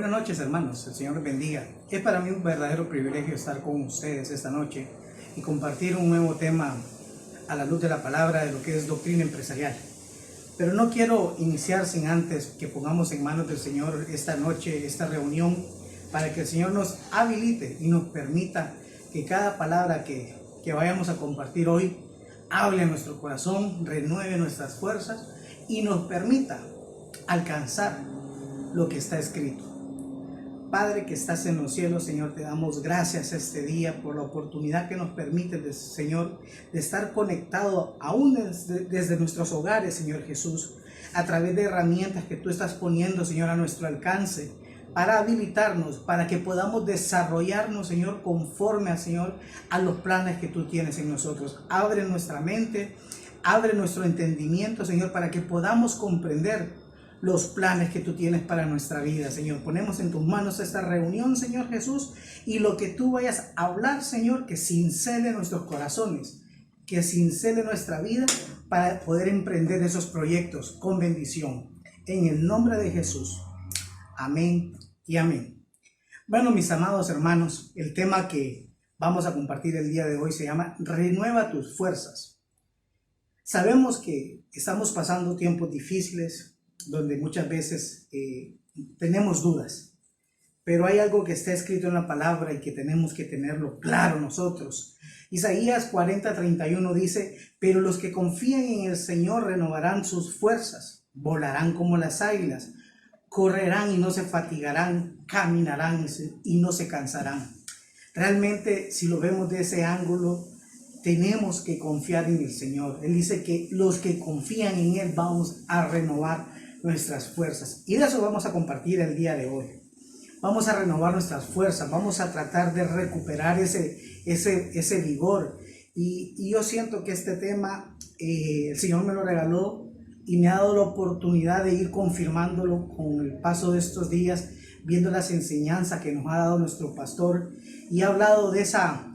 Buenas noches, hermanos, el Señor les bendiga. Es para mí un verdadero privilegio estar con ustedes esta noche y compartir un nuevo tema a la luz de la palabra de lo que es doctrina empresarial. Pero no quiero iniciar sin antes que pongamos en manos del Señor esta noche, esta reunión, para que el Señor nos habilite y nos permita que cada palabra que vayamos a compartir hoy hable a nuestro corazón, renueve nuestras fuerzas y nos permita alcanzar lo que está escrito. Padre que estás en los cielos, Señor, te damos gracias este día por la oportunidad que nos permite, Señor, de estar conectado aún desde nuestros hogares, Señor Jesús, a través de herramientas que tú estás poniendo, Señor, a nuestro alcance, para habilitarnos, para que podamos desarrollarnos, Señor, conforme, Señor, a los planes que tú tienes en nosotros. Abre nuestra mente, abre nuestro entendimiento, Señor, para que podamos comprender los planes que tú tienes para nuestra vida, Señor. Ponemos en tus manos esta reunión, Señor Jesús, y lo que tú vayas a hablar, Señor, que cincele nuestros corazones, que cincele nuestra vida para poder emprender esos proyectos con bendición. En el nombre de Jesús. Amén y amén. Bueno, mis amados hermanos, el tema que vamos a compartir el día de hoy se llama Renueva tus fuerzas. Sabemos que estamos pasando tiempos difíciles, donde muchas veces tenemos dudas, pero hay algo que está escrito en la palabra y que tenemos que tenerlo claro nosotros. Isaías 40:31 dice: pero los que confían en el Señor renovarán sus fuerzas, volarán como las águilas, correrán y no se fatigarán, caminarán y no se cansarán. Realmente, si lo vemos de ese ángulo, tenemos que confiar en el Señor. Él dice que los que confían en Él vamos a renovar nuestras fuerzas, y de eso vamos a compartir el día de hoy. Vamos a renovar nuestras fuerzas, vamos a tratar de recuperar ese vigor, y yo siento que este tema el Señor me lo regaló y me ha dado la oportunidad de ir confirmándolo con el paso de estos días, viendo las enseñanzas que nos ha dado nuestro pastor, y ha hablado de esa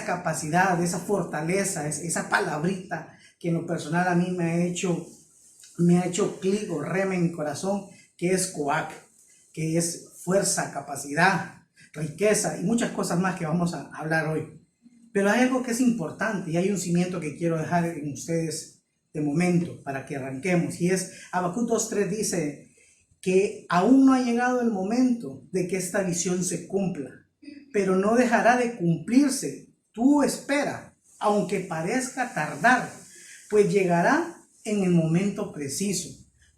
capacidad, de esa fortaleza, esa palabrita que en lo personal a mí me ha hecho clic o rema en mi corazón, que es coac, que es fuerza, capacidad, riqueza y muchas cosas más que vamos a hablar hoy. Pero hay algo que es importante y hay un cimiento que quiero dejar en ustedes de momento para que arranquemos, y es Habacuc 2:3 dice que aún no ha llegado el momento de que esta visión se cumpla, pero no dejará de cumplirse. Tú espera, aunque parezca tardar, pues llegará en el momento preciso.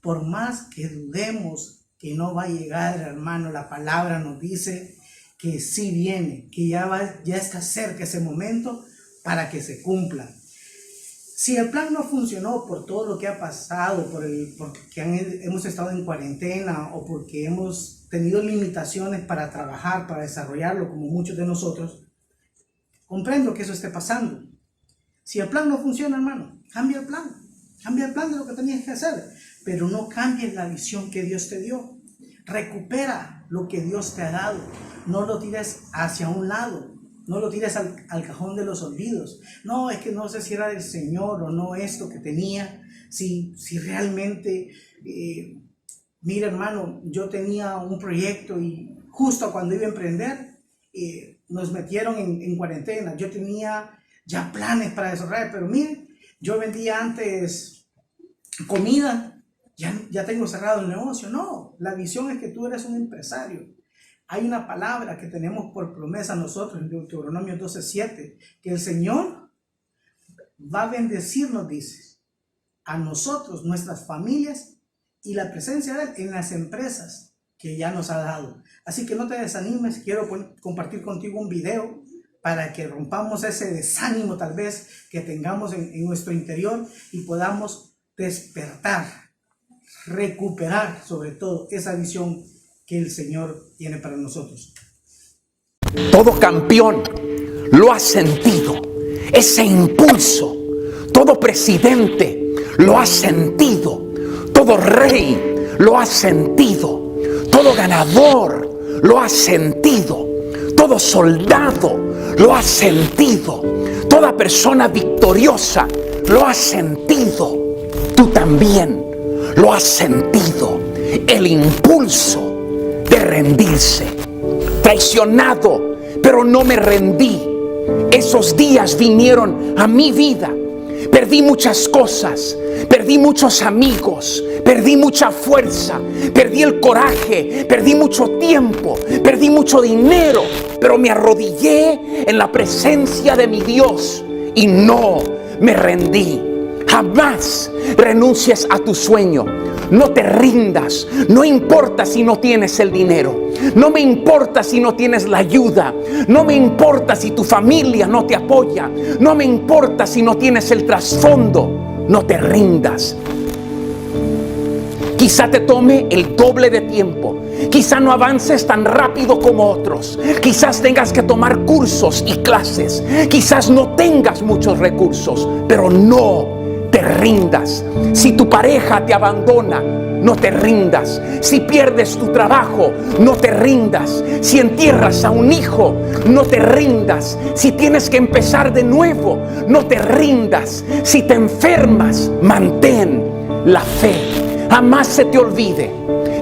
Por más que dudemos que no va a llegar, hermano, la palabra nos dice que sí viene, que ya está cerca ese momento para que se cumpla. Si el plan no funcionó por todo lo que ha pasado, porque hemos estado en cuarentena o porque hemos tenido limitaciones para trabajar, para desarrollarlo, como muchos de nosotros, comprendo que eso esté pasando. Si el plan no funciona, hermano, cambia el plan. Cambia el plan de lo que tenías que hacer, pero no cambies la visión que Dios te dio. Recupera lo que Dios te ha dado. No lo tires hacia un lado, no lo tires al cajón de los olvidos. No, es que no sé si era del Señor o no esto que tenía. Si realmente, mira, hermano, yo tenía un proyecto y justo cuando iba a emprender, nos metieron en cuarentena. Yo tenía ya planes para desarrollar, pero miren, yo vendía antes comida, ya tengo cerrado el negocio. No, la visión es que tú eres un empresario. Hay una palabra que tenemos por promesa nosotros en Deuteronomio 12:7, que el Señor va a bendecirnos, dice, a nosotros, nuestras familias y la presencia de Él en las empresas que ya nos ha dado. Así que no te desanimes, quiero compartir contigo un video para que rompamos ese desánimo tal vez que tengamos en nuestro interior y podamos despertar, recuperar sobre todo esa visión que el Señor tiene para nosotros. Todo campeón lo ha sentido, ese impulso. Todo presidente lo ha sentido, todo rey lo ha sentido, todo ganador lo ha sentido, todo soldado lo ha sentido, toda persona victoriosa lo ha sentido. Tú también lo has sentido, el impulso de rendirse. Traicionado, pero no me rendí. Esos días vinieron a mi vida. Perdí muchas cosas, perdí muchos amigos, perdí mucha fuerza, perdí el coraje, perdí mucho tiempo, perdí mucho dinero, pero me arrodillé en la presencia de mi Dios y no me rendí. Jamás renuncies a tu sueño. No te rindas. No importa si no tienes el dinero. No me importa si no tienes la ayuda. No me importa si tu familia no te apoya. No me importa si no tienes el trasfondo. No te rindas. Quizá te tome el doble de tiempo. Quizá no avances tan rápido como otros. Quizás tengas que tomar cursos y clases. Quizás no tengas muchos recursos, pero no te rindas. Si tu pareja te abandona, no te rindas. Si pierdes tu trabajo, no te rindas. Si entierras a un hijo, no te rindas. Si tienes que empezar de nuevo, no te rindas. Si te enfermas, mantén la fe. Jamás se te olvide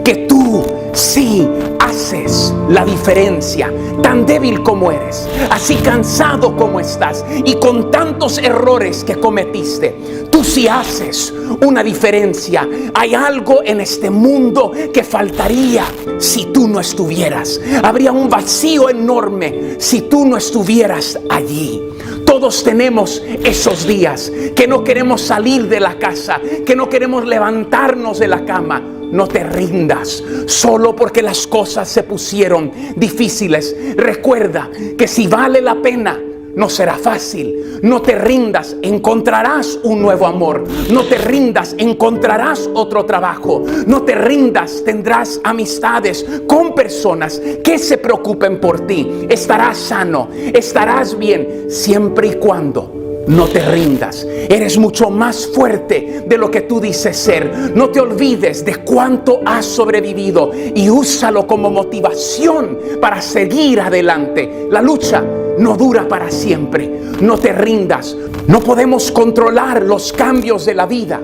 que tú sí haces la diferencia. Tan débil como eres, así cansado como estás y con tantos errores que cometiste, tú sí haces una diferencia. Hay algo en este mundo que faltaría si tú no estuvieras. Habría un vacío enorme si tú no estuvieras allí. Todos tenemos esos días que no queremos salir de la casa, que no queremos levantarnos de la cama. No te rindas solo porque las cosas se pusieron difíciles. Recuerda que si vale la pena, no será fácil. No te rindas, encontrarás un nuevo amor. No te rindas, encontrarás otro trabajo. No te rindas, tendrás amistades con personas que se preocupen por ti. Estarás sano, estarás bien, siempre y cuando no te rindas. Eres mucho más fuerte de lo que tú dices ser. No te olvides de cuánto has sobrevivido y úsalo como motivación para seguir adelante. La lucha no dura para siempre. No te rindas. No podemos controlar los cambios de la vida.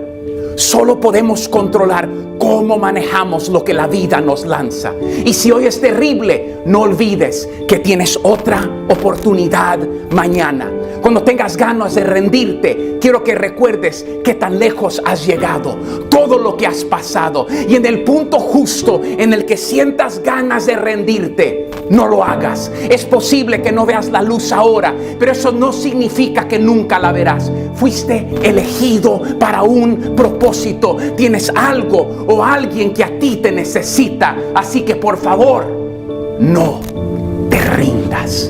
Solo podemos controlar cómo manejamos lo que la vida nos lanza. Y si hoy es terrible, no olvides que tienes otra oportunidad mañana. Cuando tengas ganas de rendirte, quiero que recuerdes que tan lejos has llegado, todo lo que has pasado. Y en el punto justo en el que sientas ganas de rendirte, no lo hagas. Es posible que no veas la luz ahora, pero eso no significa que nunca la verás. Fuiste elegido para un propósito. Tienes algo o alguien que a ti te necesita. Así que por favor, no te rindas.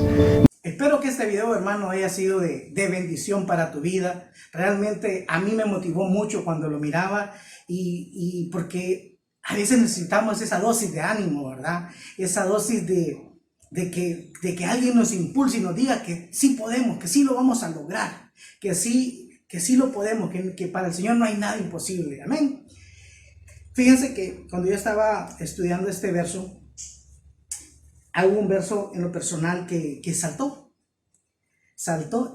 Espero que este video, hermano, haya sido de bendición para tu vida. Realmente a mí me motivó mucho cuando lo miraba y porque a veces necesitamos esa dosis de ánimo, ¿verdad? Esa dosis de que alguien nos impulse y nos diga que sí podemos, que sí lo vamos a lograr, que sí lo podemos, que para el Señor no hay nada imposible. Amén. Fíjense que cuando yo estaba estudiando este verso, hay un verso en lo personal que saltó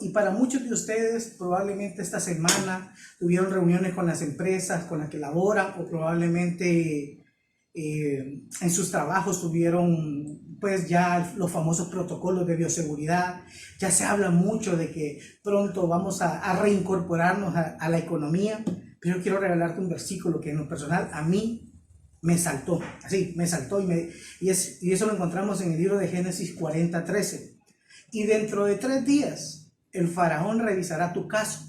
y para muchos de ustedes probablemente esta semana tuvieron reuniones con las empresas con las que laboran o probablemente en sus trabajos tuvieron pues ya los famosos protocolos de bioseguridad. Ya se habla mucho de que pronto vamos a reincorporarnos a la economía, pero yo quiero regalarte un versículo que en lo personal a mí me saltó, así, me saltó y eso lo encontramos en el libro de Génesis 40:13. Y dentro de 3 días el faraón revisará tu caso,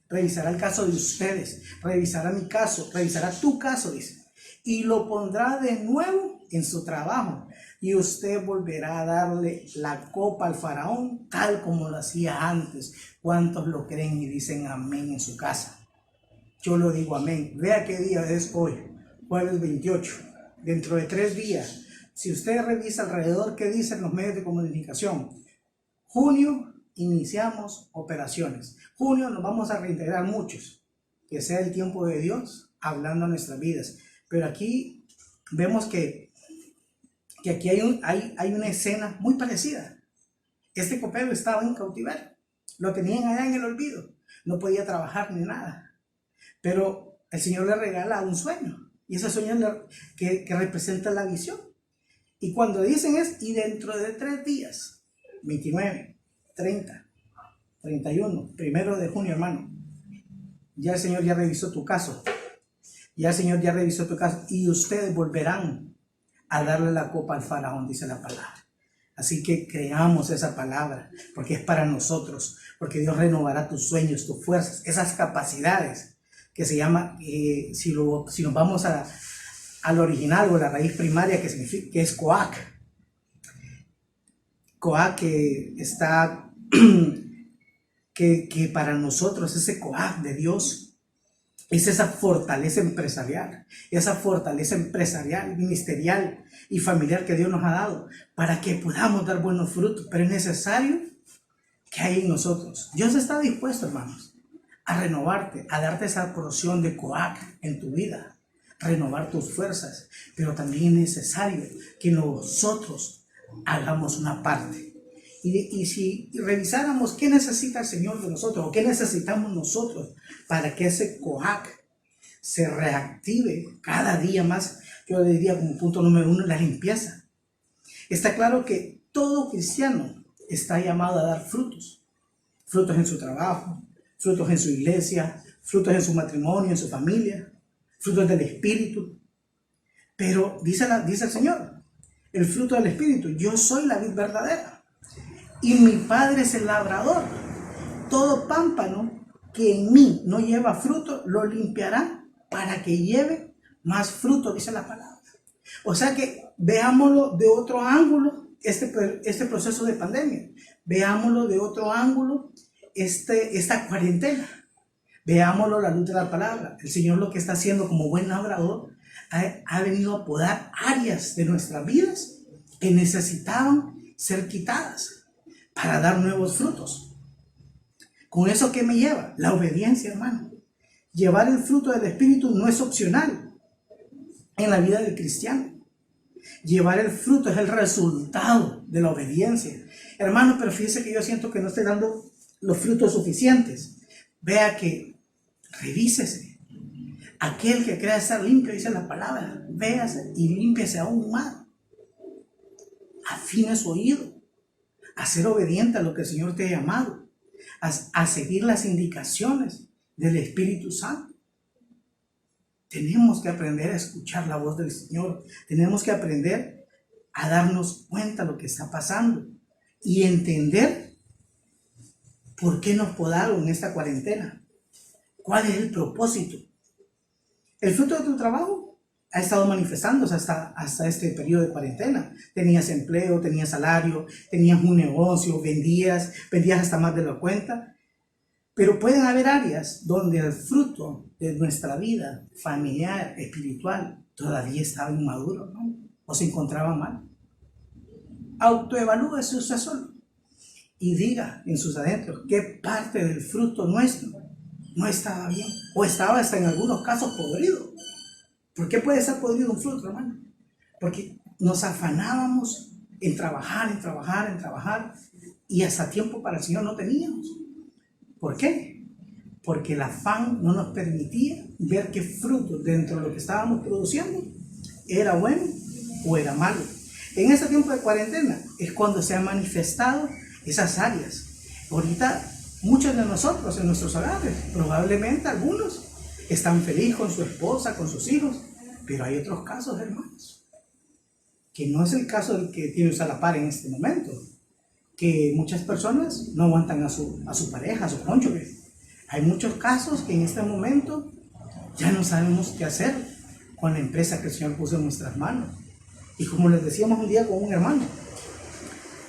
revisará el caso de ustedes, revisará mi caso, revisará tu caso, dice, y lo pondrá de nuevo en su trabajo y usted volverá a darle la copa al faraón tal como lo hacía antes. ¿Cuántos lo creen y dicen amén en su casa? Yo lo digo amén. Vea qué día es hoy, jueves 28. Dentro de 3 días, si usted revisa alrededor qué dicen los medios de comunicación, junio iniciamos operaciones. Junio nos vamos a reintegrar muchos. Que sea el tiempo de Dios hablando a nuestras vidas. Pero aquí vemos que aquí hay una escena muy parecida. Este copero estaba en cautiverio. Lo tenían allá en el olvido. No podía trabajar ni nada. Pero el Señor le regala un sueño. Y ese sueño que representa la visión. Y cuando dicen es, y dentro de 3 días, 29, 30, 31, 1 de junio, hermano, ya el Señor ya revisó tu caso. Ya el Señor ya revisó tu caso y ustedes volverán a darle la copa al faraón, dice la palabra. Así que creamos esa palabra, porque es para nosotros, porque Dios renovará tus sueños, tus fuerzas, esas capacidades que se llama, si nos vamos al original o la raíz primaria que significa, que es Coac. Coac que está, que para nosotros ese Coac de Dios es esa fortaleza empresarial, ministerial y familiar que Dios nos ha dado para que podamos dar buenos frutos. Pero es necesario que hay en nosotros. Dios está dispuesto, hermanos, a renovarte, a darte esa porción de Coac en tu vida, renovar tus fuerzas. Pero también es necesario que nosotros hagamos una parte. Y si revisáramos qué necesita el Señor de nosotros o qué necesitamos nosotros para que ese Coac se reactive cada día más, yo le diría como punto número 1, la limpieza. Está claro que todo cristiano está llamado a dar frutos. Frutos en su trabajo, frutos en su iglesia, frutos en su matrimonio, en su familia, frutos del Espíritu. Pero dice el Señor, el fruto del Espíritu, yo soy la vid verdadera. Y mi Padre es el labrador. Todo pámpano que en mí no lleva fruto, lo limpiará para que lleve más fruto, dice la palabra. O sea que veámoslo de otro ángulo, este proceso de pandemia. Veámoslo de otro ángulo, esta cuarentena. Veámoslo a la luz de la palabra. El Señor lo que está haciendo como buen labrador, ha venido a podar áreas de nuestras vidas que necesitaban ser quitadas para dar nuevos frutos. ¿Con eso qué me lleva? La obediencia, hermano. Llevar el fruto del Espíritu no es opcional en la vida del cristiano. Llevar el fruto es el resultado de la obediencia. Hermano, pero fíjese que yo siento que no estoy dando los frutos suficientes. Vea que revísese. Aquel que crea estar limpio, dice la palabra, véase y límpiese aún más. Afine su oído a ser obediente a lo que el Señor te ha llamado, a seguir las indicaciones del Espíritu Santo. Tenemos que aprender a escuchar la voz del Señor. Tenemos que aprender a darnos cuenta de lo que está pasando y entender por qué nos podaron en esta cuarentena. ¿Cuál es el propósito? El fruto de tu trabajo ha estado manifestándose hasta este periodo de cuarentena. Tenías empleo, tenías salario, tenías un negocio, vendías hasta más de la cuenta. Pero pueden haber áreas donde el fruto de nuestra vida familiar, espiritual, todavía estaba inmaduro, ¿no? O se encontraba mal. Autoevalúese usted solo y diga en sus adentros qué parte del fruto nuestro no estaba bien o estaba hasta en algunos casos podrido. ¿Por qué puede estar podrido un fruto, hermano? Porque nos afanábamos en trabajar y hasta tiempo para el Señor no teníamos. ¿Por qué? Porque el afán no nos permitía ver qué fruto dentro de lo que estábamos produciendo era bueno o era malo. En este tiempo de cuarentena es cuando se han manifestado esas áreas. Ahorita muchos de nosotros en nuestros hogares, probablemente algunos, están felices con su esposa, con sus hijos, pero hay otros casos, hermanos, que no es el caso del que tiene usted a la par en este momento, que muchas personas no aguantan a su pareja, a su cónyuge. Hay muchos casos que en este momento ya no sabemos qué hacer con la empresa que el Señor puso en nuestras manos. Y como les decíamos un día con un hermano,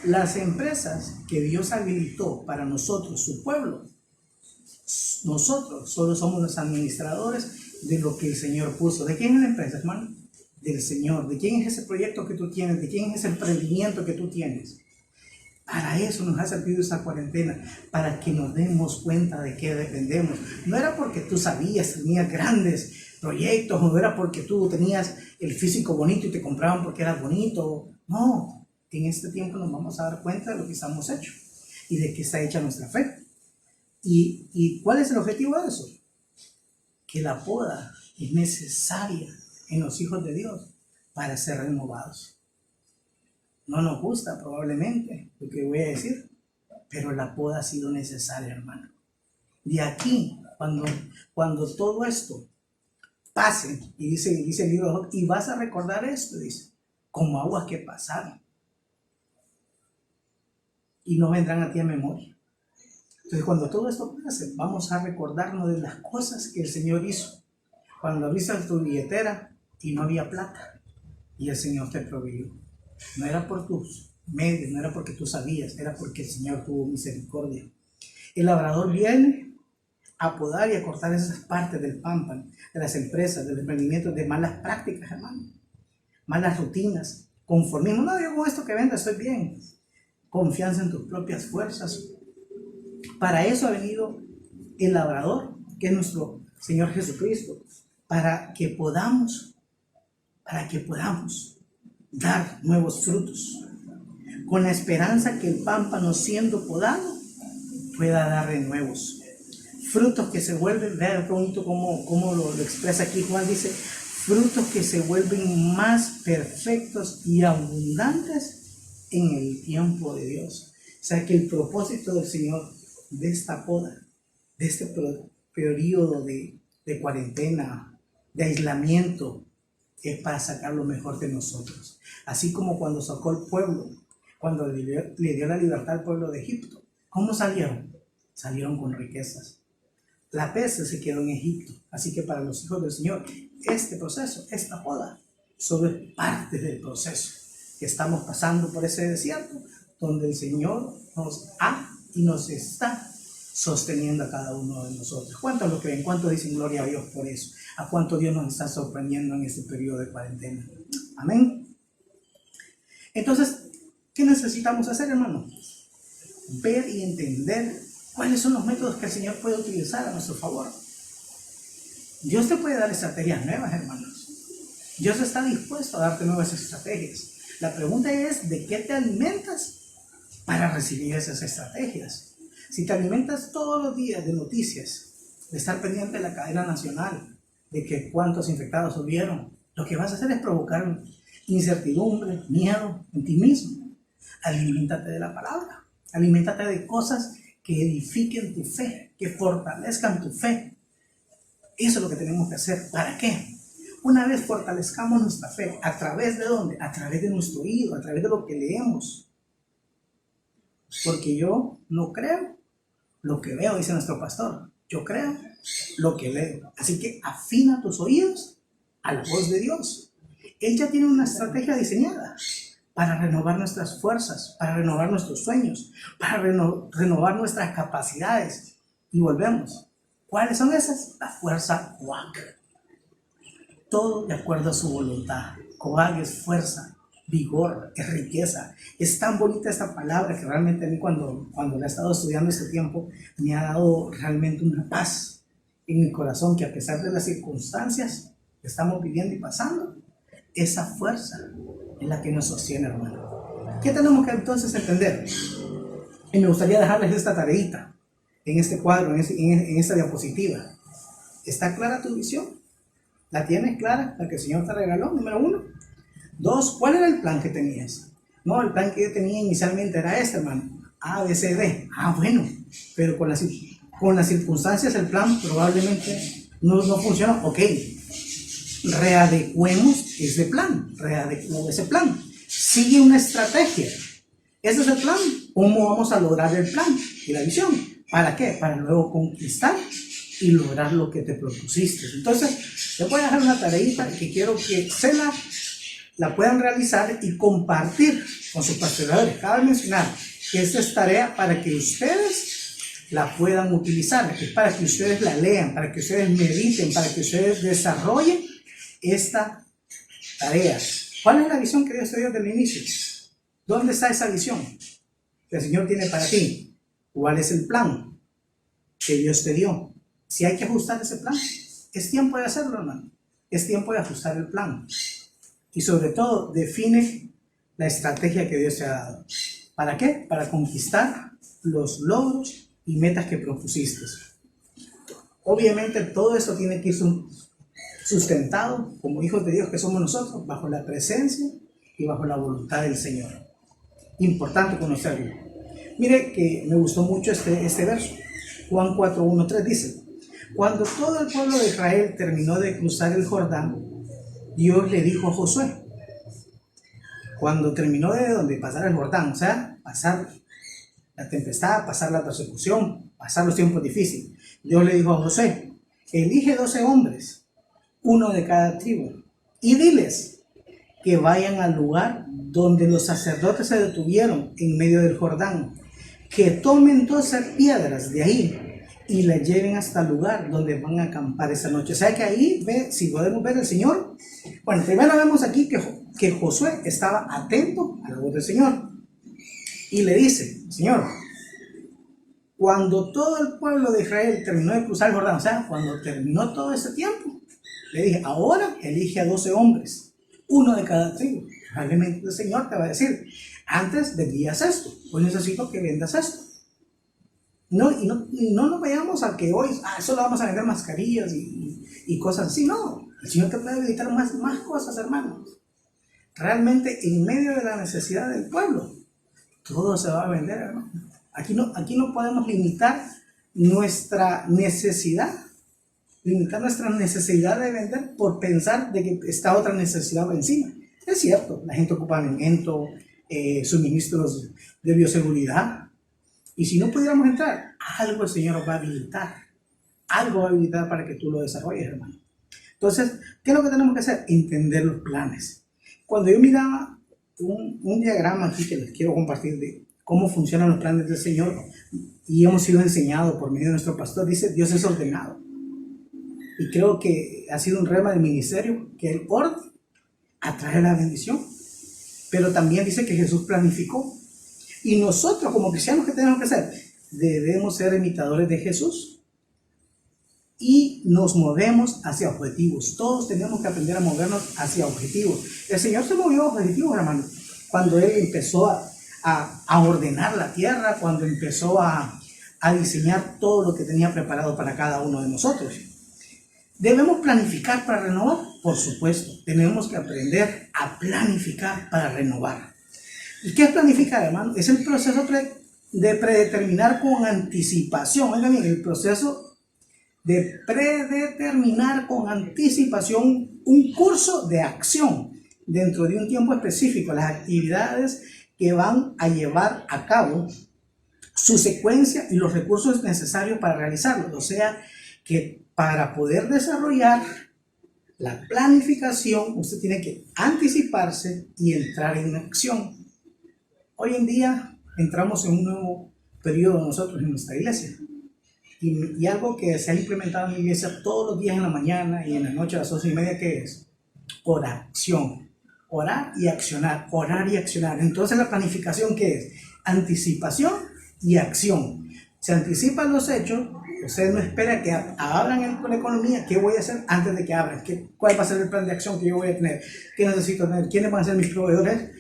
las empresas que Dios habilitó para nosotros, su pueblo, nosotros solo somos los administradores de lo que el Señor puso. ¿De quién es la empresa, hermano? Del Señor. ¿De quién es ese proyecto que tú tienes? ¿De quién es ese emprendimiento que tú tienes? Para eso nos ha servido esta cuarentena, para que nos demos cuenta de qué dependemos. No era porque tú sabías, tenías grandes proyectos, no era porque tú tenías el físico bonito y te compraban porque eras bonito. No, en este tiempo nos vamos a dar cuenta de lo que estamos hechos y de qué está hecha nuestra fe. ¿Y cuál es el objetivo de eso? Que la poda es necesaria en los hijos de Dios para ser renovados. No nos gusta probablemente lo que voy a decir, pero la poda ha sido necesaria, hermano. De aquí, cuando todo esto pase, y dice el libro de Job, y vas a recordar esto, dice, como aguas que pasaron, y no vendrán a ti a memoria. Entonces, cuando todo esto pase, vamos a recordarnos de las cosas que el Señor hizo. Cuando abriste tu billetera y no había plata, y el Señor te proveyó. No era por tus medios, no era porque tú sabías, era porque el Señor tuvo misericordia. El labrador viene a podar y a cortar esas partes del pámpano, de las empresas, del emprendimiento, de malas prácticas, hermano, malas rutinas, conformismo. No, yo con esto que venda estoy bien. Confianza en tus propias fuerzas. Para eso ha venido el labrador, que es nuestro Señor Jesucristo, para que podamos dar nuevos frutos, con la esperanza que el pámpano, siendo podado, pueda dar renuevos, frutos que se vuelven, vean qué bonito cómo lo expresa aquí Juan, dice, frutos que se vuelven más perfectos y abundantes en el tiempo de Dios. O sea que el propósito del Señor de esta poda, de este periodo de cuarentena, de aislamiento, es para sacar lo mejor de nosotros. Así como cuando sacó el pueblo, cuando le dio la libertad al pueblo de Egipto. ¿Cómo salieron? Salieron con riquezas. La peste se quedó en Egipto. Así que para los hijos del Señor, este proceso, esta poda, solo es parte del proceso que estamos pasando por ese desierto, donde el Señor nos ha y nos está sosteniendo a cada uno de nosotros. ¿Cuántos lo creen? ¿Cuántos dicen gloria a Dios por eso? ¿A cuánto Dios nos está sorprendiendo en este periodo de cuarentena? Amén. Entonces, ¿qué necesitamos hacer, hermano? Ver y entender cuáles son los métodos que el Señor puede utilizar a nuestro favor. Dios te puede dar estrategias nuevas, hermanos. Dios está dispuesto a darte nuevas estrategias. La pregunta es, ¿de qué te alimentas para recibir esas estrategias? Si te alimentas todos los días de noticias, de estar pendiente de la cadena nacional, de que cuántos infectados hubieron, lo que vas a hacer es provocar incertidumbre, miedo en ti mismo. Aliméntate de la palabra, aliméntate de cosas que edifiquen tu fe, que fortalezcan tu fe. Eso es lo que tenemos que hacer. ¿Para qué? Una vez fortalezcamos nuestra fe, ¿a través de dónde? A través de nuestro oído, a través de lo que leemos. Porque yo no creo lo que veo, dice nuestro pastor. Yo creo lo que leo. Así que afina tus oídos a la voz de Dios. Él ya tiene una estrategia diseñada para renovar nuestras fuerzas, para renovar nuestros sueños, para renovar nuestras capacidades. Y volvemos. ¿Cuáles son esas? La fuerza Coag. Todo de acuerdo a su voluntad. Coag es fuerza, vigor, es riqueza. Es tan bonita esta palabra que realmente a mí cuando la he estado estudiando este tiempo me ha dado realmente una paz en mi corazón, que a pesar de las circunstancias que estamos viviendo y pasando, esa fuerza es la que nos sostiene, hermano. ¿Qué tenemos que entonces entender? Y me gustaría dejarles esta tareita en este cuadro, en esta diapositiva. ¿Está clara tu visión? ¿La tienes clara? La que el Señor te regaló, número 1. 2, ¿cuál era el plan que tenías? No, el plan que yo tenía inicialmente era este, hermano. A, B, C, D. Bueno, pero con las circunstancias el plan probablemente no funciona. Ok, readecuemos ese plan, Sigue una estrategia. Ese es el plan. ¿Cómo vamos a lograr el plan y la visión? ¿Para qué? Para luego conquistar y lograr lo que te propusiste. Entonces, te voy a dejar una tareita que quiero que se la puedan realizar y compartir con sus pastoreadores. Cabe mencionar que esta es tarea para que ustedes la puedan utilizar, para que ustedes la lean, para que ustedes mediten, para que ustedes desarrollen esta tarea. ¿Cuál es la visión que Dios te dio desde el inicio? ¿Dónde está esa visión que el Señor tiene para ti? ¿Cuál es el plan que Dios te dio? Si hay que ajustar ese plan, es tiempo de hacerlo, hermano. Es tiempo de ajustar el plan. Y sobre todo, define la estrategia que Dios te ha dado. ¿Para qué? Para conquistar los logros y metas que propusiste. Obviamente, todo esto tiene que ir sustentado, como hijos de Dios que somos nosotros, bajo la presencia y bajo la voluntad del Señor. importante conocerlo. Mire que me gustó mucho este verso. Juan 4:1-3 dice: cuando todo el pueblo de Israel terminó de cruzar el Jordán, Dios le dijo a Josué, cuando terminó de pasar el Jordán, o sea, pasar la tempestad, pasar la persecución, pasar los tiempos difíciles, Dios le dijo a Josué, elige 12 hombres, uno de cada tribu, y diles que vayan al lugar donde los sacerdotes se detuvieron en medio del Jordán, que tomen 12 piedras de ahí y las lleven hasta el lugar donde van a acampar esa noche. O sea que ahí, si podemos ver el Señor, bueno, primero vemos aquí que Josué estaba atento a la voz del Señor y le dice, Señor, cuando todo el pueblo de Israel terminó de cruzar el Jordán, o sea, cuando terminó todo ese tiempo, le dije, ahora elige a 12 hombres, uno de cada tribu. Probablemente el Señor te va a decir, antes vendías esto, hoy necesito que vendas esto. Y no nos vayamos a que hoy solo vamos a vender mascarillas y cosas así. No, el Señor te puede habilitar más cosas, hermanos. Realmente en medio de la necesidad del pueblo, todo se va a vender, hermano. Aquí no podemos limitar nuestra necesidad de vender por pensar de que está otra necesidad encima. Es cierto, la gente ocupa alimento, suministros de bioseguridad. Y si no pudiéramos entrar, algo el Señor va a habilitar. Algo va a habilitar para que tú lo desarrolles, hermano. Entonces, ¿qué es lo que tenemos que hacer? Entender los planes. Cuando yo miraba un diagrama aquí que les quiero compartir de cómo funcionan los planes del Señor, y hemos sido enseñados por medio de nuestro pastor, dice, Dios es ordenado. Y creo que ha sido un rema del ministerio, que el orden atrae la bendición. Pero también dice que Jesús planificó. Y nosotros como cristianos, ¿qué tenemos que hacer? Debemos ser imitadores de Jesús y nos movemos hacia objetivos. Todos tenemos que aprender a movernos hacia objetivos. El Señor se movió a objetivos, hermano, cuando Él empezó a ordenar la tierra, cuando empezó a diseñar todo lo que tenía preparado para cada uno de nosotros. ¿Debemos planificar para renovar? Por supuesto, tenemos que aprender a planificar para renovar. ¿Y qué es planificar, hermano? Es el proceso de predeterminar con anticipación. Oigan bien, el proceso de predeterminar con anticipación un curso de acción dentro de un tiempo específico, las actividades que van a llevar a cabo, su secuencia y los recursos necesarios para realizarlo. O sea, que para poder desarrollar la planificación, usted tiene que anticiparse y entrar en acción. Hoy en día entramos en un nuevo periodo nosotros en nuestra iglesia. Y algo que se ha implementado en la iglesia todos los días en la mañana y en la noche a las 11:30, ¿qué es? Oración. Orar y accionar. Orar y accionar. Entonces la planificación, ¿qué es? Anticipación y acción. Se anticipan los hechos. Usted no espera que abran la economía. ¿Qué voy a hacer antes de que abran? ¿Cuál va a ser el plan de acción que yo voy a tener? ¿Qué necesito tener? ¿Quiénes van a ser mis proveedores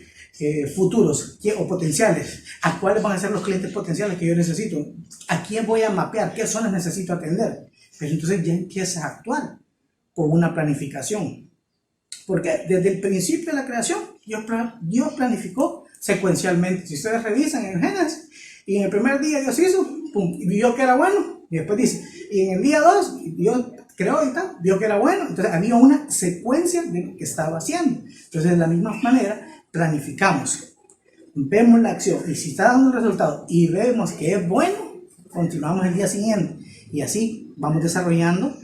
futuros o potenciales? ¿A cuáles van a ser los clientes potenciales que yo necesito? ¿A quién voy a mapear? ¿Qué zonas necesito atender? Pero entonces ya empieza a actuar con una planificación. Porque desde el principio de la creación, Dios planificó secuencialmente. Si ustedes revisan en Génesis, y en el primer día Dios hizo, y vio que era bueno. Y después dice, y en el día 2, Dios creó y tal, vio que era bueno. Entonces había una secuencia de lo que estaba haciendo. Entonces de la misma manera, planificamos, vemos la acción y si está dando un resultado y vemos que es bueno, continuamos el día siguiente y así vamos desarrollando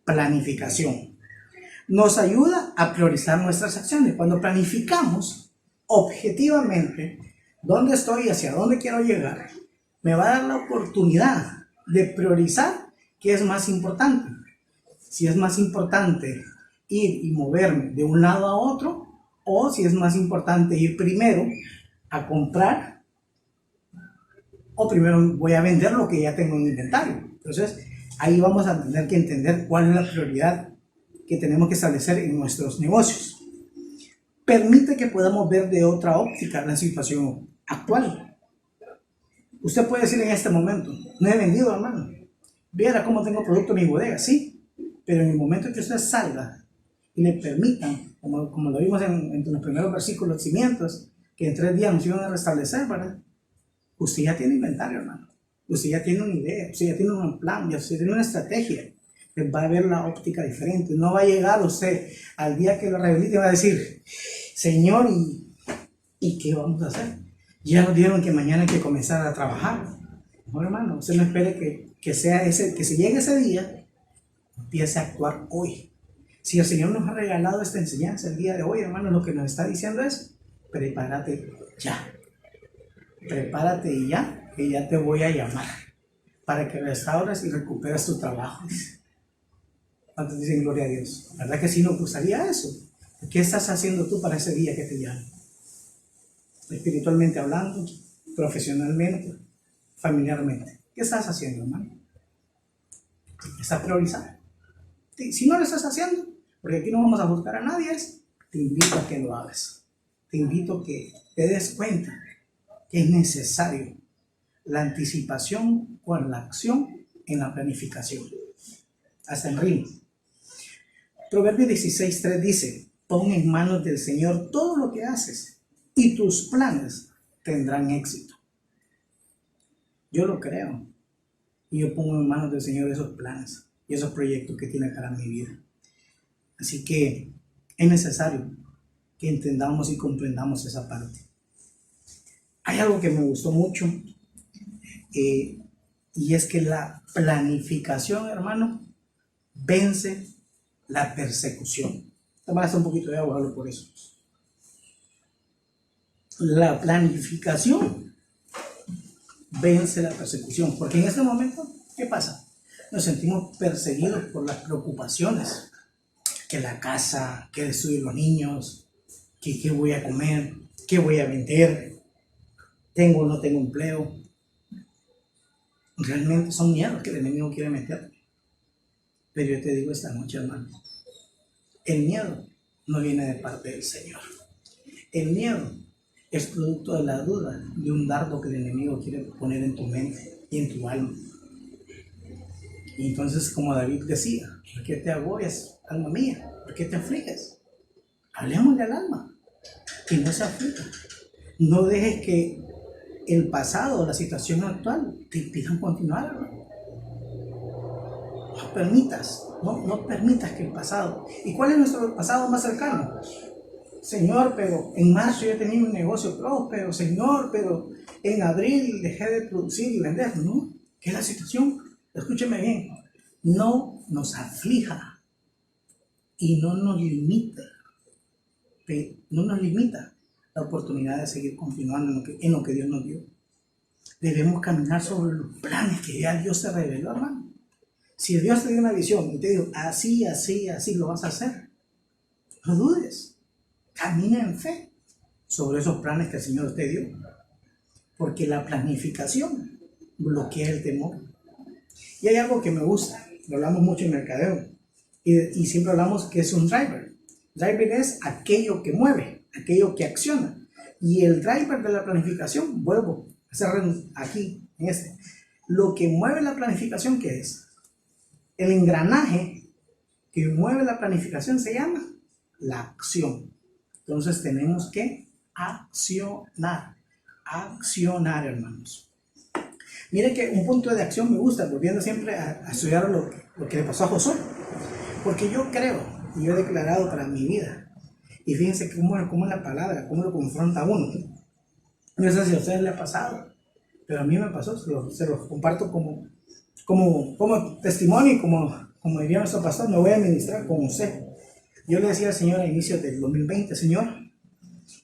planificación. Nos ayuda a priorizar nuestras acciones. Cuando planificamos objetivamente dónde estoy y hacia dónde quiero llegar, me va a dar la oportunidad de priorizar qué es más importante. Si es más importante ir y moverme de un lado a otro, o si es más importante ir primero a comprar, o primero voy a vender lo que ya tengo en inventario. Entonces, ahí vamos a tener que entender cuál es la prioridad que tenemos que establecer en nuestros negocios. Permite que podamos ver de otra óptica la situación actual. Usted puede decir en este momento, no he vendido, hermano. Viera cómo tengo producto en mi bodega, sí. Pero en el momento en que usted salga y le permitan, como lo vimos en los primeros versículos, cimientos, que en 3 días nos iban a restablecer, ¿verdad? Usted ya tiene inventario, hermano. Usted ya tiene una idea, usted ya tiene un plan, ya usted tiene una estrategia. Pues va a ver la óptica diferente. No va a llegar usted al día que lo rehabilite y va a decir, Señor, ¿y qué vamos a hacer? Ya nos dijeron que mañana hay que comenzar a trabajar. No, hermano, usted no espere que se llegue ese día, empiece a actuar hoy. Si el Señor nos ha regalado esta enseñanza el día de hoy, hermano, lo que nos está diciendo es, prepárate ya. Prepárate ya, que ya te voy a llamar para que restaures y recuperes tu trabajo. ¿Cuántos dicen gloria a Dios? ¿Verdad que sí nos gustaría eso? ¿Qué estás haciendo tú para ese día que te llame? Espiritualmente hablando, profesionalmente, familiarmente. ¿Qué estás haciendo, hermano? ¿Estás priorizando? Si no lo estás haciendo, porque aquí no vamos a buscar a nadie, te invito a que lo hagas. Te invito a que te des cuenta que es necesario la anticipación con la acción en la planificación. Hasta en rima. Proverbios 16:3 dice, pon en manos del Señor todo lo que haces y tus planes tendrán éxito. Yo lo creo y yo pongo en manos del Señor esos planes y esos proyectos que tiene para mi vida. Así que es necesario que entendamos y comprendamos esa parte. Hay algo que me gustó mucho y es que la planificación, hermano, vence la persecución. Toma un poquito de agua, hablo por eso. La planificación vence la persecución, porque en este momento, ¿qué pasa? Nos sentimos perseguidos por las preocupaciones, que la casa, que destruir los niños, que qué voy a comer, qué voy a vender, tengo o no tengo empleo. Realmente son miedos que el enemigo quiere meter. Pero yo te digo esta noche, hermano, el miedo no viene de parte del Señor. El miedo es producto de la duda, de un dardo que el enemigo quiere poner en tu mente y en tu alma. Y entonces, como David decía, ¿por qué te agobias, alma mía? ¿Por qué te afliges? Hablemosle al alma, que no se aflija. No dejes que el pasado o la situación actual te impidan continuar, hermano. No permitas que el pasado. ¿Y cuál es nuestro pasado más cercano? Señor, pero en marzo yo tenía un negocio próspero. Señor, pero en abril dejé de producir y vender. No, ¿qué es la situación? Escúcheme bien. No nos aflija y no nos limita. No nos limita la oportunidad de seguir continuando en lo que Dios nos dio. Debemos caminar sobre los planes que ya Dios te reveló, hermano. Si Dios te dio una visión y te dijo, así, así, así lo vas a hacer, no dudes. Camina en fe sobre esos planes que el Señor te dio. Porque la planificación bloquea el temor. Y hay algo que me gusta, lo hablamos mucho en mercadeo, y siempre hablamos que es un driver. Driver es aquello que mueve, aquello que acciona. Y el driver de la planificación, vuelvo a cerrar aquí, en este. Lo que mueve la planificación, ¿qué es? El engranaje que mueve la planificación se llama la acción. Entonces tenemos que accionar, hermanos. Mire que un punto de acción me gusta, volviendo siempre a estudiar lo que le pasó a Josué, porque yo creo, y yo he declarado para mi vida, y fíjense cómo es la palabra, cómo lo confronta a uno. No sé si a ustedes les ha pasado, pero a mí me pasó, se los comparto como testimonio y como diría nuestro pastor, me voy a ministrar con usted. Yo le decía al Señor a inicios del 2020, Señor,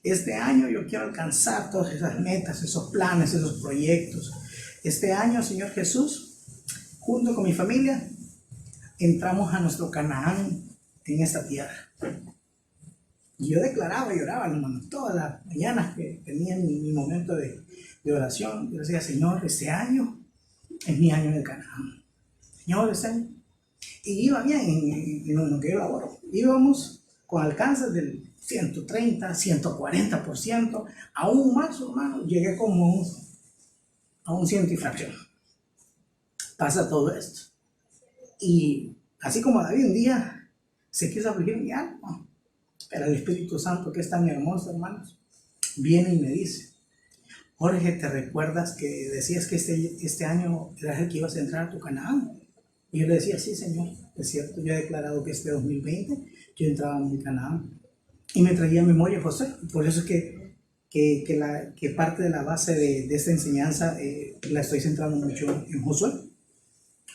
este año yo quiero alcanzar todas esas metas, esos planes, esos proyectos. Este año, Señor Jesús, junto con mi familia, entramos a nuestro Canaán en esta tierra. Y yo declaraba y oraba, hermano, todas las mañanas que tenía mi momento de oración. Yo decía, Señor, este año es mi año de Canaán. Señor, este año. Y iba bien en lo que yo laboro. Íbamos con alcances del 130, 140%, aún más, hermano. Llegué como a un 100 y fracción. Pasa todo esto. Y así como David un día se quiso afligir mi alma, pero el Espíritu Santo, que es tan hermoso, hermanos, viene y me dice: Jorge, ¿te recuerdas que decías que este año eras el que ibas a entrar a tu Canaán? Y yo le decía: sí, Señor, es cierto, yo he declarado que este 2020 yo entraba en mi Canaán. Y me traía a memoria José. Por eso es que parte de la base de esta enseñanza la estoy centrando mucho en Josué.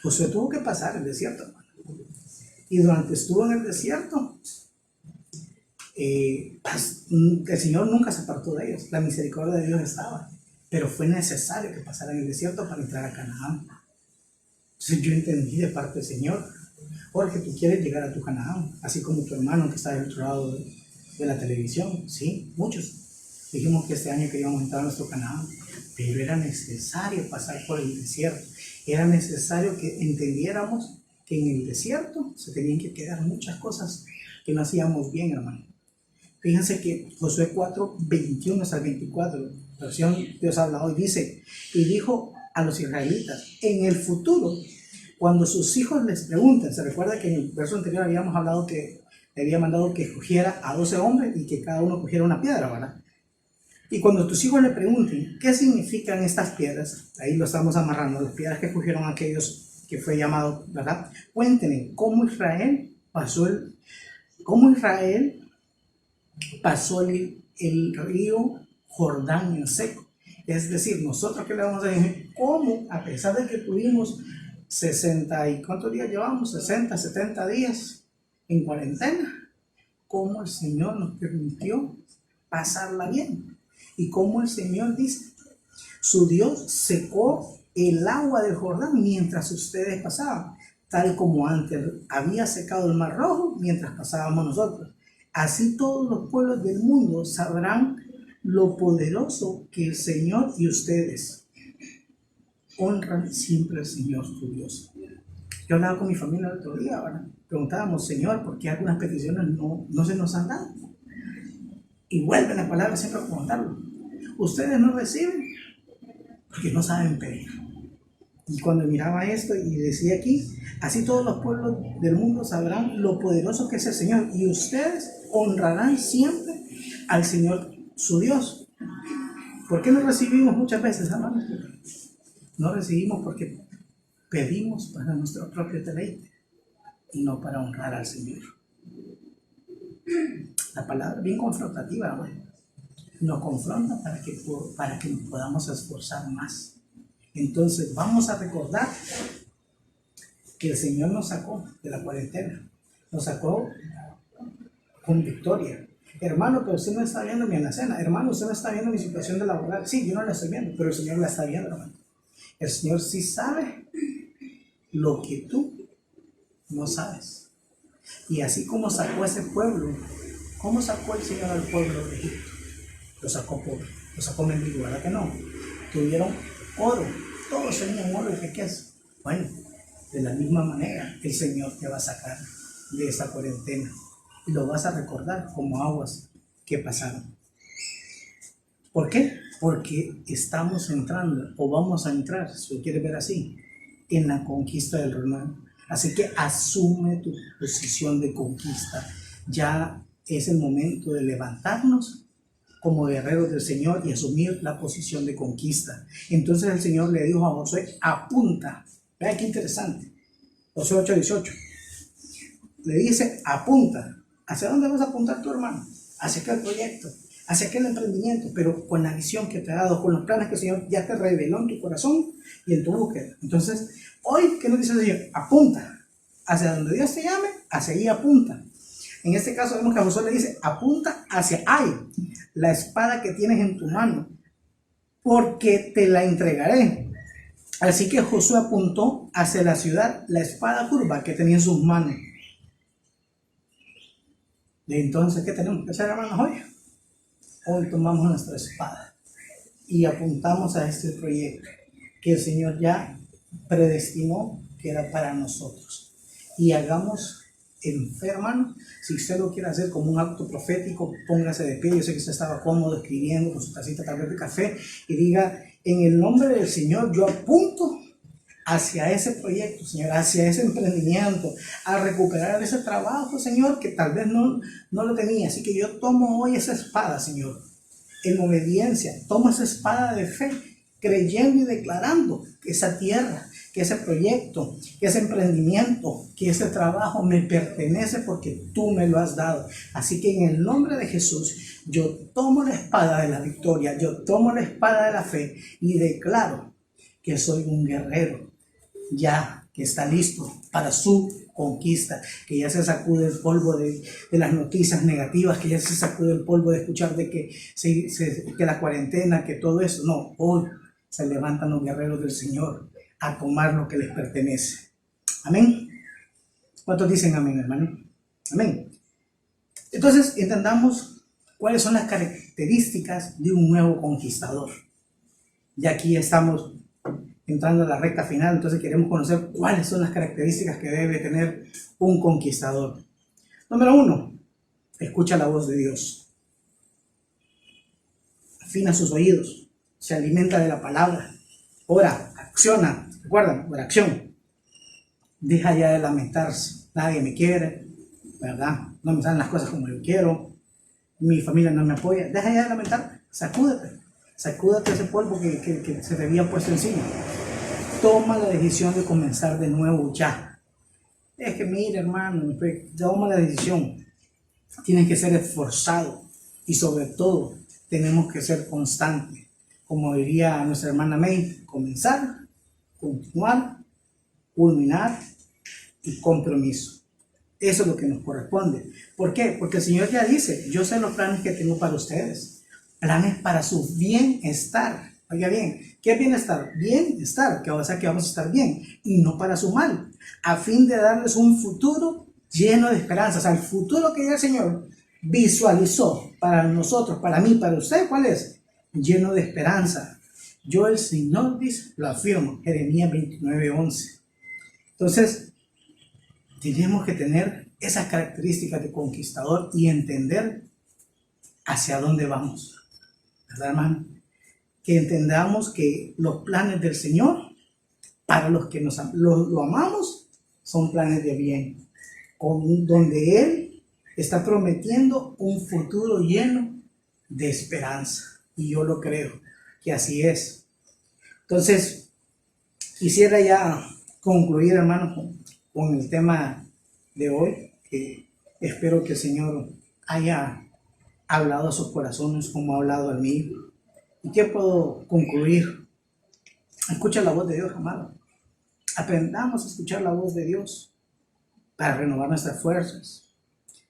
Josué tuvo que pasar el desierto, hermano. Y durante estuvo en el desierto, el Señor nunca se apartó de ellos. La misericordia de Dios estaba. Pero fue necesario que pasaran el desierto para entrar a Canaán. Entonces yo entendí de parte del Señor: Jorge, tú quieres llegar a tu Canaán, así como tu hermano que está del otro lado de la televisión. Sí, muchos dijimos que este año queríamos entrar a nuestro Canaán, pero era necesario pasar por el desierto. Era necesario que entendiéramos que en el desierto se tenían que quedar muchas cosas que no hacíamos bien, hermano. Fíjense que Josué 4, 21 hasta el 24, versión Dios habla hoy, dice: y dijo a los israelitas, en el futuro, cuando sus hijos les pregunten, se recuerda que en el verso anterior habíamos hablado que le había mandado que escogiera a 12 hombres y que cada uno cogiera una piedra, ¿verdad? Y cuando tus hijos le pregunten qué significan estas piedras, ahí lo estamos amarrando, las piedras que escogieron aquellos que fue llamado, ¿verdad? Cuéntenle cómo Israel pasó el río Jordán en seco. Es decir, nosotros que le vamos a decir, cómo a pesar de que tuvimos 60 y ¿cuántos días llevamos? 60, 70 días en cuarentena, cómo el Señor nos permitió pasarla bien. Y cómo el Señor dice, su Dios secó el agua del Jordán mientras ustedes pasaban, tal como antes había secado el Mar Rojo mientras pasábamos nosotros. Así todos los pueblos del mundo sabrán lo poderoso que el Señor y ustedes honran siempre al Señor tu Dios. Yo hablaba con mi familia el otro día, ¿verdad? Preguntábamos: Señor, ¿por qué algunas peticiones no se nos han dado? Y vuelve la palabra siempre a preguntarlo. Ustedes no reciben porque no saben pedir. Y cuando miraba esto y decía aquí, así todos los pueblos del mundo sabrán lo poderoso que es el Señor, y ustedes honrarán siempre al Señor su Dios. ¿Por qué no recibimos muchas veces, hermanos? No recibimos porque pedimos para nuestro propio deleite y no para honrar al Señor. La palabra bien confrontativa, hermano. Nos confronta para que nos podamos esforzar más. Entonces vamos a recordar que el Señor nos sacó de la cuarentena, nos sacó con victoria. Hermano, pero usted no está viendo mi alacena. Hermano, usted no está viendo mi situación de laboral. Sí, yo no la estoy viendo, pero el Señor la está viendo, hermano. El Señor sí sabe lo que tú no sabes. Y así como sacó a ese pueblo, ¿cómo sacó el Señor al pueblo de Egipto? Lo sacó pobre, lo sacó mendigo, ¿verdad que no? Tuvieron oro, todos tenían oro y riqueza. Bueno, de la misma manera el Señor te va a sacar de esta cuarentena y lo vas a recordar como aguas que pasaron. ¿Por qué? Porque estamos entrando, o vamos a entrar, si lo quieres ver así, en la conquista del reino. Así que asume tu posición de conquista. Ya es el momento de levantarnos como guerreros del Señor y asumir la posición de conquista. Entonces el Señor le dijo a Josué: apunta. Vean qué interesante. Josué 8:18. Le dice: apunta. ¿Hacia dónde vas a apuntar tu hermano? Hacia aquel proyecto, hacia aquel emprendimiento, pero con la visión que te ha dado, con los planes que el Señor ya te reveló en tu corazón y en tu búsqueda. Entonces, hoy, ¿qué nos dice el Señor? Apunta. Hacia donde Dios te llame, hacia allí apunta. En este caso vemos que a Josué le dice: apunta hacia ahí, la espada que tienes en tu mano, porque te la entregaré. Así que Josué apuntó hacia la ciudad la espada curva que tenía en sus manos. Y entonces, ¿qué tenemos que hacer, hermanos, hoy? Hoy tomamos nuestra espada y apuntamos a este proyecto que el Señor ya predestinó que era para nosotros. Y hagamos en fe, hermano. Si usted lo quiere hacer como un acto profético, póngase de pie. Yo sé que usted estaba cómodo escribiendo con su tacita tal vez de café, y diga: en el nombre del Señor yo apunto hacia ese proyecto, Señor, hacia ese emprendimiento, a recuperar ese trabajo, Señor, que tal vez no lo tenía. Así que yo tomo hoy esa espada, Señor, en obediencia, toma esa espada de fe, creyendo y declarando que esa tierra, que ese proyecto, que ese emprendimiento, que ese trabajo me pertenece porque tú me lo has dado. Así que en el nombre de Jesús, yo tomo la espada de la victoria, yo tomo la espada de la fe y declaro que soy un guerrero ya que está listo para su conquista, que ya se sacude el polvo de las noticias negativas, que ya se sacude el polvo de escuchar de que la cuarentena, que todo eso. No, hoy se levantan los guerreros del Señor a tomar lo que les pertenece. Amén. ¿Cuántos dicen amén, hermano? Amén. Entonces entendamos cuáles son las características de un nuevo conquistador. Ya aquí estamos entrando a la recta final, entonces queremos conocer cuáles son las características que debe tener un conquistador. Número 1, escucha la voz de Dios. Afina sus oídos, se alimenta de la palabra, ora, acciona. ¿Recuerdan? Oración. Deja ya de lamentarse. Nadie me quiere, ¿verdad? No me salen las cosas como yo quiero, mi familia no me apoya. Deja ya de lamentar, sacúdate ese polvo que se te había puesto encima. Toma la decisión de comenzar de nuevo ya. Es que mira, hermano, toma la decisión. Tienes que ser esforzado y sobre todo tenemos que ser constantes. Como diría nuestra hermana May, comenzar, continuar, culminar y compromiso. Eso es lo que nos corresponde. ¿Por qué? Porque el Señor ya dice, yo sé los planes que tengo para ustedes. Planes para su bienestar. Oiga bien, ¿qué es bienestar? Bienestar, que vamos a estar bien y no para su mal, a fin de darles un futuro lleno de esperanza. O sea, el futuro que ya el Señor visualizó para nosotros, para mí, para usted, ¿cuál es? Lleno de esperanza. Yo, el Señor, dice, lo afirmo, Jeremías 29:11. Entonces, tenemos que tener esas características de conquistador y entender hacia dónde vamos, ¿verdad, hermano? Que entendamos que los planes del Señor, para los que lo amamos, son planes de bien, donde Él está prometiendo un futuro lleno de esperanza. Y yo lo creo, que así es. Entonces, quisiera ya concluir, hermano, con el tema de hoy, que espero que el Señor haya hablado a sus corazones como ha hablado al mío. ¿Y qué puedo concluir? Escucha la voz de Dios, amado. Aprendamos a escuchar la voz de Dios para renovar nuestras fuerzas.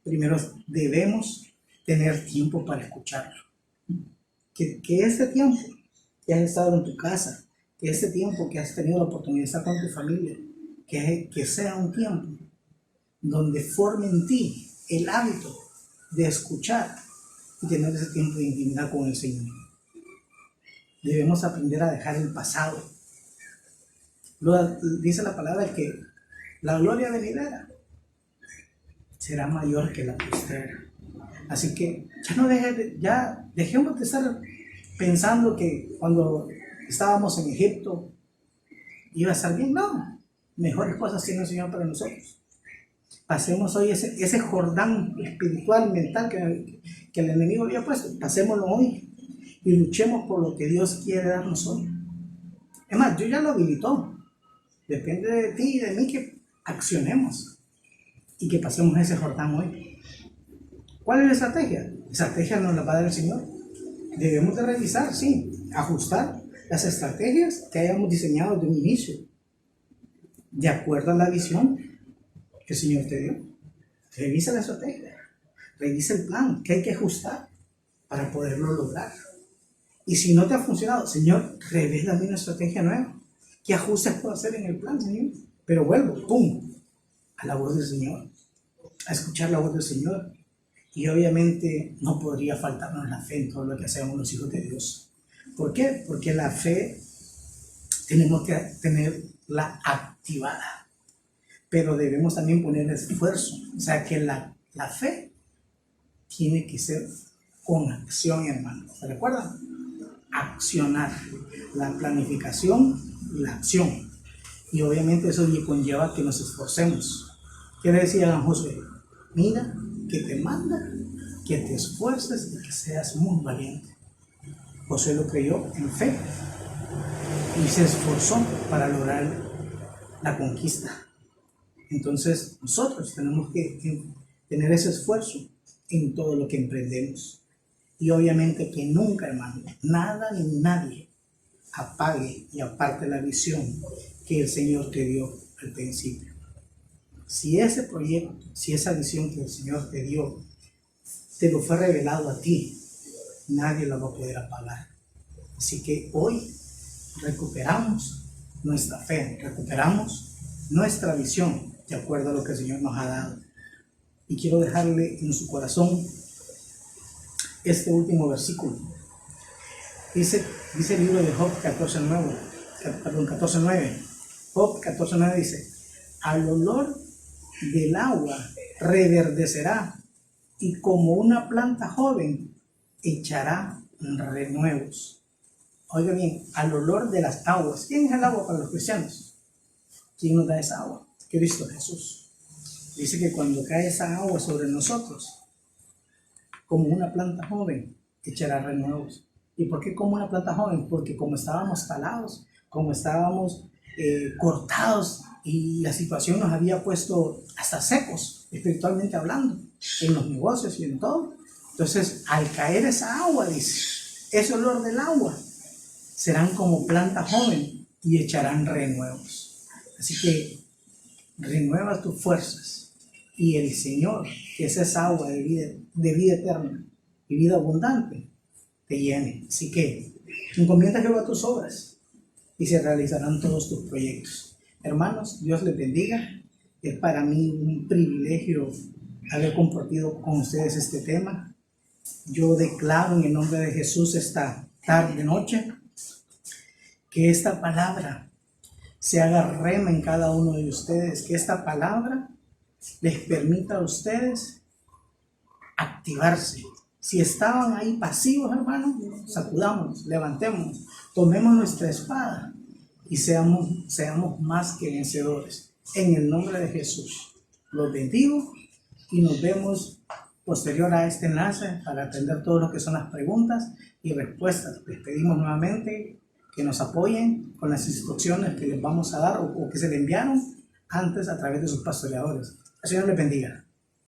Primero debemos tener tiempo para escucharlo. Que este tiempo que has estado en tu casa, que este tiempo que has tenido la oportunidad de estar con tu familia, que sea un tiempo donde forme en ti el hábito de escuchar y tener ese tiempo de intimidad con el Señor. Debemos aprender a dejar el pasado. Dice la palabra que la gloria venidera será mayor que la postrera. Así que dejemos de estar pensando que cuando estábamos en Egipto iba a estar bien. No, mejores cosas tiene el Señor para nosotros. Pasemos hoy ese Jordán espiritual, mental que el enemigo había puesto. Pasémoslo hoy y luchemos por lo que Dios quiere darnos hoy. Es más, Dios ya lo habilitó. Depende de ti y de mí que accionemos y que pasemos ese Jordán hoy. ¿Cuál es la estrategia? La estrategia nos la va a dar el Señor. Debemos de revisar, sí, ajustar las estrategias que hayamos diseñado desde un inicio, de acuerdo a la visión que el Señor te dio. Revisa la estrategia, revisa el plan que hay que ajustar para poderlo lograr. Y si no te ha funcionado, Señor, revélame una estrategia nueva. ¿Qué ajustes puedo hacer en el plan, Señor? Pero vuelvo, ¡pum!, a la voz del Señor, a escuchar la voz del Señor. Y obviamente no podría faltarnos la fe en todo lo que hacemos los hijos de Dios. ¿Por qué? Porque la fe tenemos que tenerla activada, pero debemos también poner esfuerzo. O sea que la fe tiene que ser con acción, hermano. ¿Se recuerdan? Accionar, la planificación y la acción. Y obviamente eso conlleva que nos esforcemos. ¿Qué le decía a Josué? Mira, que te manda que te esfuerces y que seas muy valiente. Josué lo creyó en fe y se esforzó para lograr la conquista. Entonces nosotros tenemos que tener ese esfuerzo en todo lo que emprendemos. Y obviamente que nunca, hermano, nada ni nadie apague y aparte la visión que el Señor te dio al principio. Si ese proyecto, si esa visión que el Señor te dio, te lo fue revelado a ti, nadie lo va a poder apagar. Así que hoy recuperamos nuestra fe, recuperamos nuestra visión de acuerdo a lo que el Señor nos ha dado. Y quiero dejarle en su corazón este último versículo. Dice el libro de Job 14:9. Job 14:9 dice: al olor del agua reverdecerá, y como una planta joven echará renuevos. Oiga bien, al olor de las aguas. ¿Quién es el agua para los cristianos? ¿Quién nos da esa agua? Cristo Jesús. Dice que cuando cae esa agua sobre nosotros, como una planta joven, echará renuevos. ¿Y por qué como una planta joven? Porque como estábamos talados, como estábamos cortados, y la situación nos había puesto hasta secos, espiritualmente hablando, en los negocios y en todo. Entonces, al caer esa agua, dice, ese olor del agua, serán como planta joven y echarán renuevos. Así que renueva tus fuerzas y el Señor, que es esa agua de vida eterna y vida abundante, te llene. Así que encomienda a Jehová tus obras y se realizarán todos tus proyectos. Hermanos, Dios les bendiga. Es para mí un privilegio haber compartido con ustedes este tema. Yo declaro en el nombre de Jesús esta tarde, noche, que esta palabra se haga rema en cada uno de ustedes, que esta palabra les permita a ustedes activarse. Si estaban ahí pasivos, hermanos, sacudámonos, levantémonos, tomemos nuestra espada y seamos más que vencedores. En el nombre de Jesús, los bendigo y nos vemos posterior a este enlace para atender todo lo que son las preguntas y respuestas. Les pedimos nuevamente que nos apoyen con las instrucciones que les vamos a dar o que se le enviaron antes a través de sus pastoreadores. El Señor les bendiga.